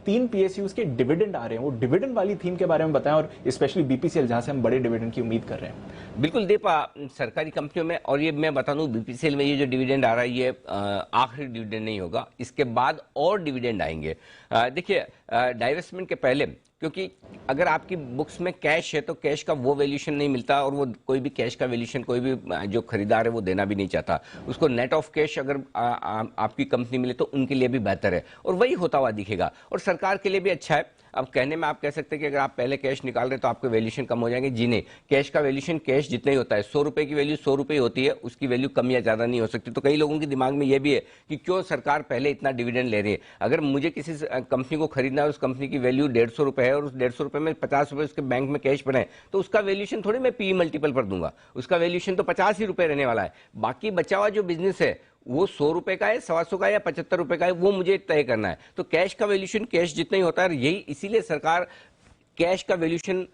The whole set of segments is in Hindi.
3 पीएसयूज के डिविडेंड आ रहे हैं, वो डिविडेंड वाली थीम के बारे में बताएं, और स्पेशली बीपीसीएल जहां से हम बड़े डिविडेंड की उम्मीद कर रहे हैं। बिल्कुल दीपा, सरकारी कंपनियों में, और ये मैं बता दूं बीपीसीएल में ये जो डिविडेंड आ रहा है ये आखिरी डिविडेंड नहीं होगा, इसके बाद और डिविडेंड आएंगे। देखिए, डाइवेस्टमेंट के पहले, क्योंकि अगर आपकी बुक्स में कैश है तो कैश का वो वैल्यूशन नहीं मिलता, और वो कोई भी कैश का वैल्यूशन कोई भी जो खरीदार है वो देना भी नहीं चाहता। उसको नेट ऑफ कैश अगर आपकी कंपनी मिले तो उनके लिए भी बेहतर है, और वही होता हुआ दिखेगा, और सरकार के लिए भी अच्छा है। अब कहने में आप कह सकते हैं कि अगर आप पहले कैश निकाल रहे तो आपके वैल्यूशन कम हो जाएंगे। जी नहीं, कैश का वैल्यूशन कैश जितना ही होता है। 100 रुपए की वैल्यू 100 रुपए होती है, उसकी वैल्यू कम या ज्यादा नहीं हो सकती। तो कई लोगों के दिमाग में यह भी है कि क्यों सरकार पहले इतना डिविडेंड ले रही है। अगर मुझे किसी कंपनी को खरीदना है, उस कंपनी की वैल्यू 150 रुपए है, और उस 150 रुपए में 50 रुपए उसके बैंक में कैश पड़े हैं, तो उसका वैल्यूशन थोड़ी मैं पी मल्टीपल पर दूंगा, उसका वैल्यूशन तो 50 ही रुपए रहने वाला है। बाकी बचा हुआ जो बिजनेस है वो 100 रुपए का है, 125 का है या 75 रुपए का है, वो मुझे तय करना है। तो कैश का वैल्यूशन कैश जितना ही होता है, यही इसीलिए सरकार कैश का वैल्यूशन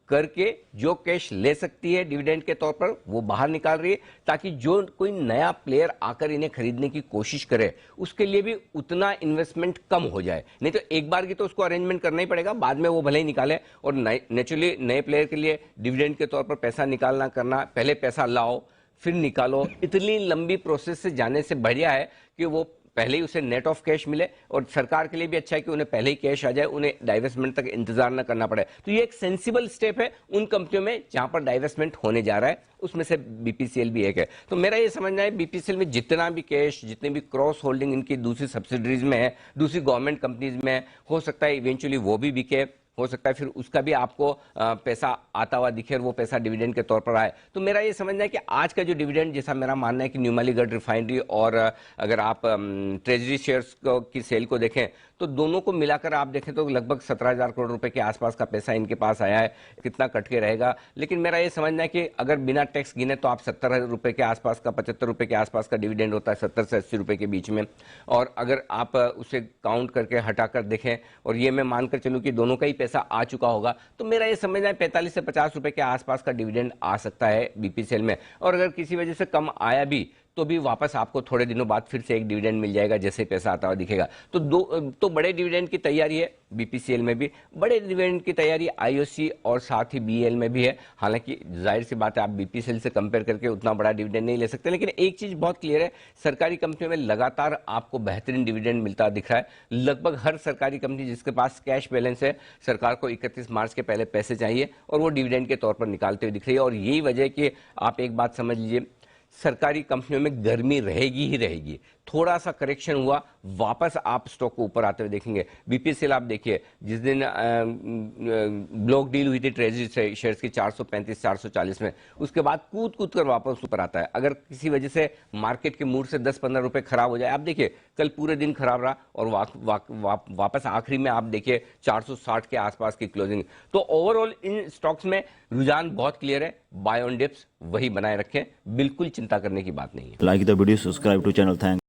करके जो कैश ले सकती है डिविडेंड के तौर पर वो बाहर निकाल रही है, ताकि जो कोई नया प्लेयर आकर इन्हें खरीदने की कोशिश करे उसके लिए भी उतना इन्वेस्टमेंट कम हो जाए। नहीं तो एक बार की तो उसको अरेंजमेंट करना ही पड़ेगा, बाद में वो भले ही निकाले। और नेचुरली नए प्लेयर के लिए डिविडेंड के तौर पर पैसा निकालना करना, पहले पैसा लाओ फिर निकालो, इतनी लंबी प्रोसेस से जाने से बढ़िया है कि वो पहले ही उसे नेट ऑफ कैश मिले, और सरकार के लिए भी अच्छा है कि उन्हें पहले ही कैश आ जाए, उन्हें डाइवेस्टमेंट तक इंतजार न करना पड़े। तो ये एक सेंसिबल स्टेप है उन कंपनियों में जहां पर डाइवेस्टमेंट होने जा रहा है, उसमें से बीपीसीएल भी एक है। तो मेरा ये समझना है बीपीसीएल में जितना भी कैश, जितने भी क्रॉस होल्डिंग इनकी दूसरी सब्सिडरीज में है, दूसरी गवर्नमेंट कंपनीज में, हो सकता है इवेंचुअली वो भी बिके, हो सकता है फिर उसका भी आपको पैसा आता हुआ दिखे और वो पैसा डिविडेंड के तौर पर आए। तो मेरा ये समझना है कि आज का जो डिविडेंड, जैसा मेरा मानना है कि न्यूमालीगढ़ रिफाइनरी और अगर आप ट्रेजरी शेयर्स की सेल को देखें तो दोनों को मिलाकर आप देखें तो लगभग 17,000 करोड़ रुपए के आसपास का पैसा इनके पास आया है। कितना कट के रहेगा, लेकिन मेरा ये समझना है कि अगर बिना टैक्स गिने तो आप 70 रुपए के आसपास का, 75 रुपए के आसपास का डिविडेंड होता है, 70 से 80 रुपए के बीच में। और अगर आप उसे काउंट करके हटाकर देखें और ये मैं मानकर चलूं कि दोनों का ही पैसा आ चुका होगा, तो मेरा ये समझना है 45 से 50 रुपए के आसपास का डिविडेंड आ सकता है बीपीसीएल में। और अगर किसी वजह से कम आया भी तो भी वापस आपको थोड़े दिनों बाद फिर से एक डिविडेंड मिल जाएगा जैसे ही पैसा आता हुआ दिखेगा। तो बड़े डिविडेंड की तैयारी है बीपीसीएल में भी, बड़े डिविडेंड की तैयारी आईओसी और साथ ही बीएल में भी है। हालांकि जाहिर सी बात है आप बीपीसीएल से कंपेयर करके उतना बड़ा डिविडेंड नहीं ले सकते, लेकिन एक चीज बहुत क्लियर है, सरकारी कंपनियों में लगातार आपको बेहतरीन डिविडेंड मिलता दिख रहा है। लगभग हर सरकारी कंपनी जिसके पास कैश बैलेंस है, सरकार को 31 मार्च के पहले पैसे चाहिए और वो डिविडेंड के तौर पर निकालते हुए दिख रही है। और यही वजह है कि आप एक बात समझ लीजिए, सरकारी कंपनियों में गर्मी रहेगी ही रहेगी। थोड़ा सा करेक्शन हुआ, वापस आप स्टॉक को ऊपर आते हुए देखेंगे। बीपीसीएल आप देखिए, जिस दिन ब्लॉक डील हुई थी ट्रेजरी शेयर्स की 435-440 में, उसके बाद कूद कूद कर वापस ऊपर आता है। अगर किसी वजह से मार्केट के मूड से 10-15 रुपए खराब हो जाए, आप देखिए कल पूरे दिन खराब रहा और वापस आखिरी में आप देखिए 460 के आसपास की क्लोजिंग। तो ओवरऑल इन स्टॉक्स में रुझान बहुत क्लियर है, बाय ऑन डिप्स वही बनाए रखें, बिल्कुल चिंता करने की बात नहीं है। Like the video, subscribe to channel. Thank